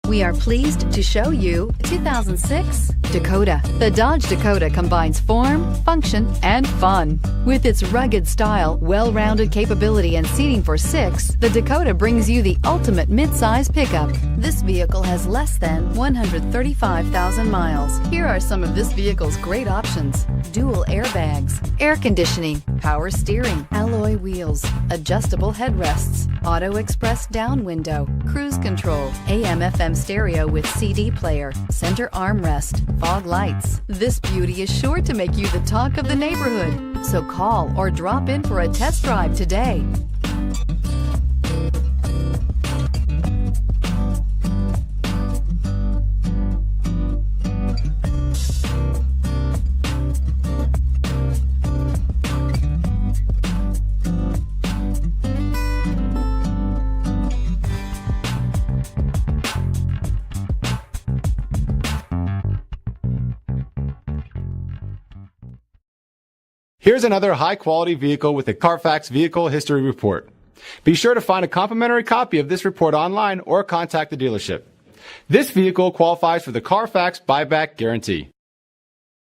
We are pleased to show you 2006 Dakota. The Dodge Dakota combines form, function, and fun. With its rugged style, well-rounded capability, and seating for 6, the Dakota brings you the ultimate mid-size pickup. This vehicle has less than 135,000 miles. Here are some of this vehicle's great options: dual airbags, air conditioning, power steering, alloy wheels, adjustable headrests, auto express down window, cruise control, AM/FM stereo with CD player, center armrest, fog lights. This beauty is sure to make you the talk of the neighborhood. So call or drop in for a test drive today. Here's another high-quality vehicle with a Carfax Vehicle History Report. Be sure to find a complimentary copy of this report online or contact the dealership. This vehicle qualifies for the Carfax Buyback Guarantee.